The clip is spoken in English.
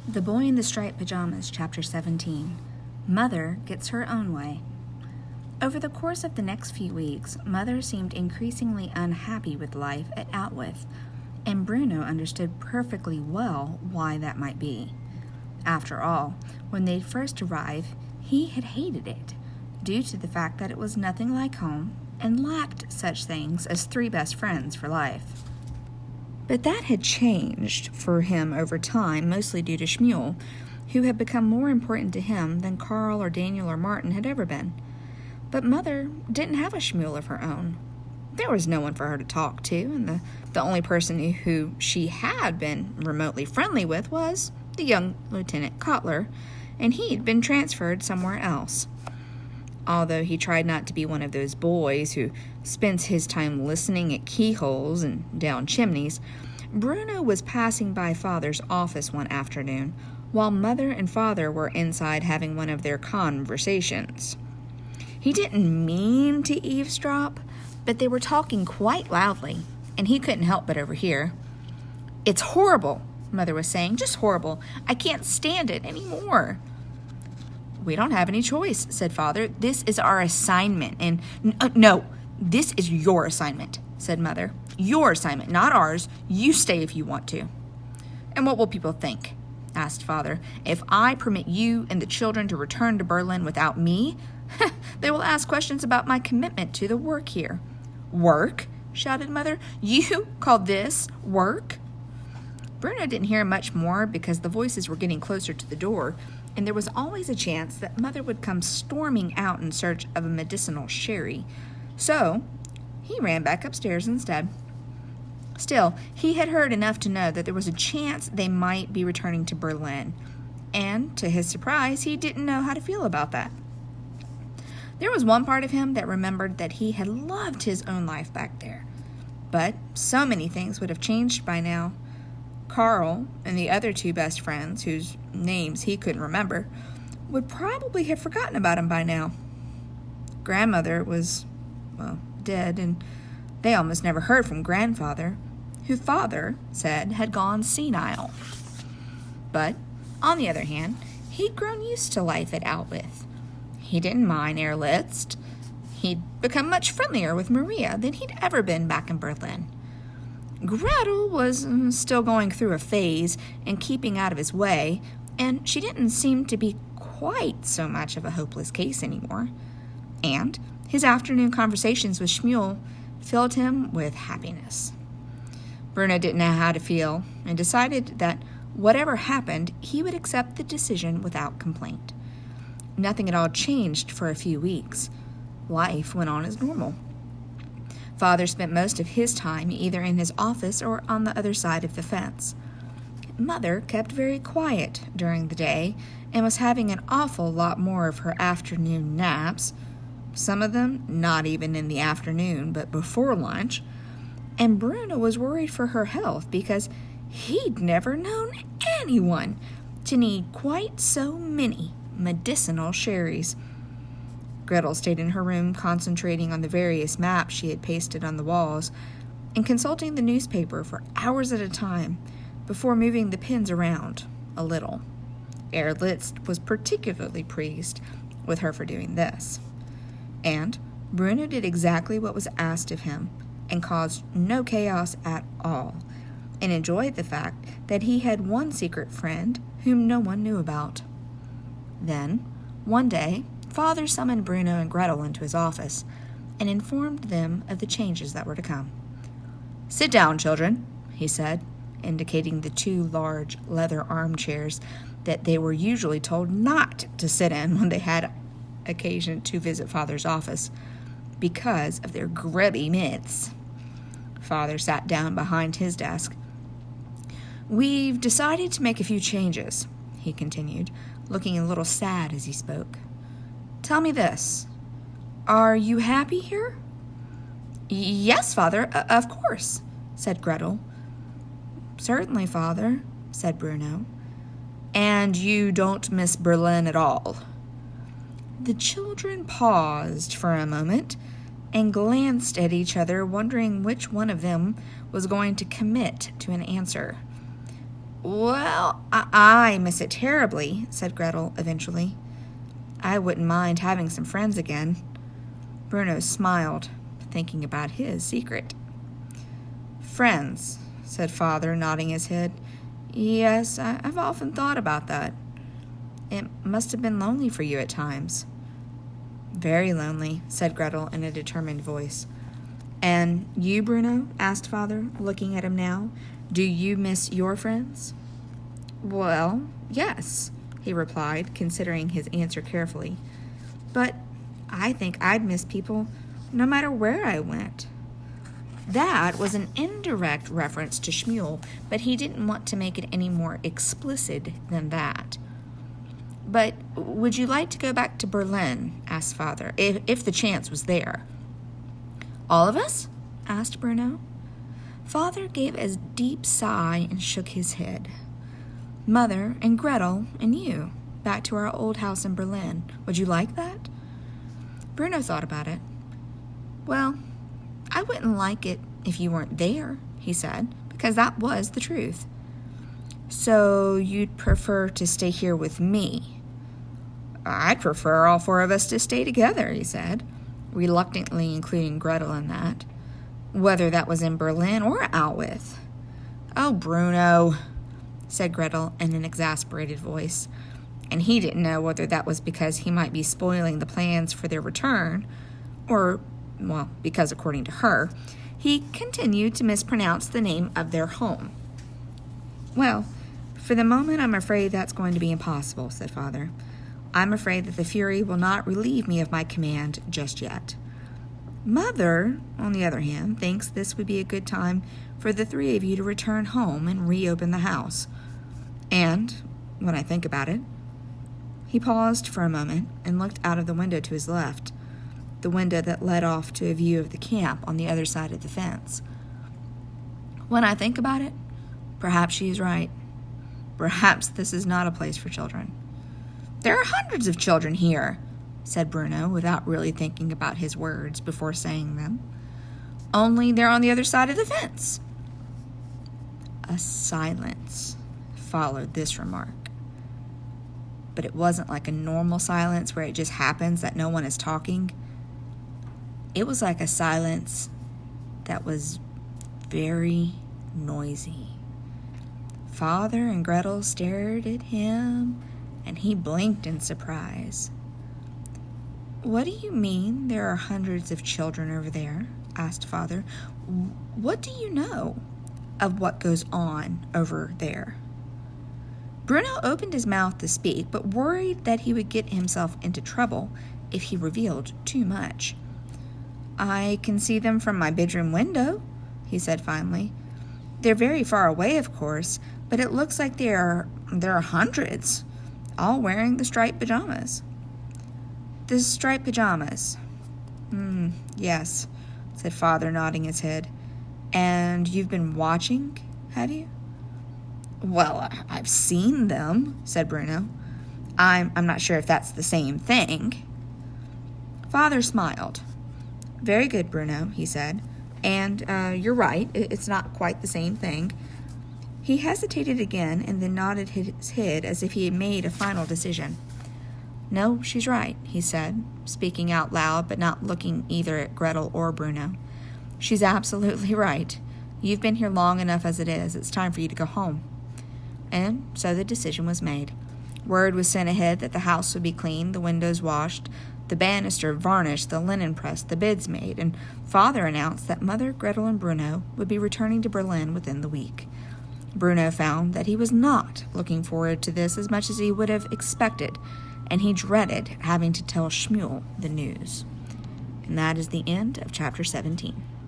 The Boy in the Striped Pajamas, Chapter 17. Mother Gets Her Own Way. Over the course of the next few weeks, Mother seemed increasingly unhappy with life at Outwith, and Bruno understood perfectly well why that might be. After all, when they'd first arrived, he had hated it, due to the fact that it was nothing like home and lacked such things as three best friends for life. But that had changed for him over time, mostly due to Shmuel, who had become more important to him than Carl or Daniel or Martin had ever been. But Mother didn't have a Shmuel of her own. There was no one for her to talk to, and the only person who she had been remotely friendly with was the young Lieutenant Kotler, and he'd been transferred somewhere else. Although he tried not to be one of those boys who spends his time listening at keyholes and down chimneys, Bruno was passing by Father's office one afternoon while Mother and Father were inside having one of their conversations. He didn't mean to eavesdrop, but they were talking quite loudly, and he couldn't help but overhear. "It's horrible," Mother was saying, "just horrible. I can't stand it anymore." "We don't have any choice," said Father. "This is our assignment, and no, this is your assignment," said Mother. "Your assignment, not ours. You stay if you want to." "And what will people think?" asked Father. "If I permit you and the children to return to Berlin without me, they will ask questions about my commitment to the work here." "Work?" shouted Mother. "You call this work?" Bruno didn't hear much more because the voices were getting closer to the door, and there was always a chance that Mother would come storming out in search of a medicinal sherry. So he ran back upstairs instead. Still, he had heard enough to know that there was a chance they might be returning to Berlin, and to his surprise, he didn't know how to feel about that. There was one part of him that remembered that he had loved his own life back there, but so many things would have changed by now. Carl and the other two best friends, whose names he couldn't remember, would probably have forgotten about him by now. Grandmother was, dead, and they almost never heard from Grandfather, who Father said had gone senile. But, on the other hand, he'd grown used to life at Outwith. He didn't mind Erlitz. He'd become much friendlier with Maria than he'd ever been back in Berlin. Gretel was still going through a phase and keeping out of his way, and she didn't seem to be quite so much of a hopeless case anymore. And his afternoon conversations with Shmuel filled him with happiness. Bruno didn't know how to feel and decided that whatever happened, he would accept the decision without complaint. Nothing at all changed for a few weeks. Life went on as normal. Father spent most of his time either in his office or on the other side of the fence. Mother kept very quiet during the day and was having an awful lot more of her afternoon naps, some of them not even in the afternoon but before lunch, and Bruno was worried for her health because he'd never known anyone to need quite so many medicinal sherries. Gretel stayed in her room concentrating on the various maps she had pasted on the walls and consulting the newspaper for hours at a time before moving the pins around a little. Erlitz was particularly pleased with her for doing this. And Bruno did exactly what was asked of him and caused no chaos at all, and enjoyed the fact that he had one secret friend whom no one knew about. Then, one day, Father summoned Bruno and Gretel into his office and informed them of the changes that were to come. "Sit down, children," he said, indicating the two large leather armchairs that they were usually told not to sit in when they had occasion to visit Father's office because of their grubby mitts. Father sat down behind his desk. "We've decided to make a few changes," he continued, looking a little sad as he spoke. "Tell me this. Are you happy here?" "Yes, Father, of course," said Gretel. "Certainly, Father," said Bruno. "And you don't miss Berlin at all?" The children paused for a moment and glanced at each other, wondering which one of them was going to commit to an answer. Well, I miss it terribly, said Gretel eventually. I wouldn't mind having some friends again. Bruno smiled, thinking about his secret. Friends, said Father, nodding his head. Yes, I've often thought about that. It must have been lonely for you at times. Very lonely, said Gretel in a determined voice. And you, Bruno? Asked Father, looking at him now. Do you miss your friends? Well, yes, he replied, considering his answer carefully. But I think I'd miss people no matter where I went. That was an indirect reference to Shmuel, but he didn't want to make it any more explicit than that. But would you like to go back to Berlin? Asked Father, if the chance was there. All of us? Asked Bruno. Father gave a deep sigh and shook his head. Mother and Gretel and you, back to our old house in Berlin. Would you like that? Bruno thought about it. Well, I wouldn't like it if you weren't there, he said, because that was the truth. So you'd prefer to stay here with me? I'd prefer all four of us to stay together, he said, reluctantly including Gretel in that, whether that was in Berlin or Outwith. Oh, Bruno, said Gretel in an exasperated voice, and he didn't know whether that was because he might be spoiling the plans for their return, or, well, because according to her, he continued to mispronounce the name of their home. Well, for the moment I'm afraid that's going to be impossible, said Father. I'm afraid that the Fury will not relieve me of my command just yet. Mother, on the other hand, thinks this would be a good time for the three of you to return home and reopen the house. And, when I think about it, he paused for a moment and looked out of the window to his left, the window that led off to a view of the camp on the other side of the fence. When I think about it, perhaps she is right. Perhaps this is not a place for children. There are hundreds of children here, said Bruno, without really thinking about his words before saying them. Only they're on the other side of the fence. A silence followed this remark. But it wasn't like a normal silence where it just happens that no one is talking. It was like a silence that was very noisy. Father and Gretel stared at him, and he blinked in surprise. What do you mean there are hundreds of children over there? Asked Father. What do you know of what goes on over there? Bruno opened his mouth to speak, but worried that he would get himself into trouble if he revealed too much. I can see them from my bedroom window, he said finally. They're very far away, of course, but it looks like there are hundreds, all wearing the striped pajamas. The striped pajamas. Yes, said Father, nodding his head. And you've been watching, have you? Well, I've seen them, said Bruno. I'm not sure if that's the same thing. Father smiled. Very good, Bruno, he said. And you're right, it's not quite the same thing. He hesitated again and then nodded his head as if he had made a final decision. No, she's right, he said, speaking out loud but not looking either at Gretel or Bruno. She's absolutely right. You've been here long enough as it is. It's time for you to go home. And so the decision was made. Word was sent ahead that the house would be cleaned, the windows washed, the banister varnished, the linen pressed, the beds made, and Father announced that Mother, Gretel, and Bruno would be returning to Berlin within the week. Bruno found that he was not looking forward to this as much as he would have expected, and he dreaded having to tell Shmuel the news. And that is the end of chapter 17.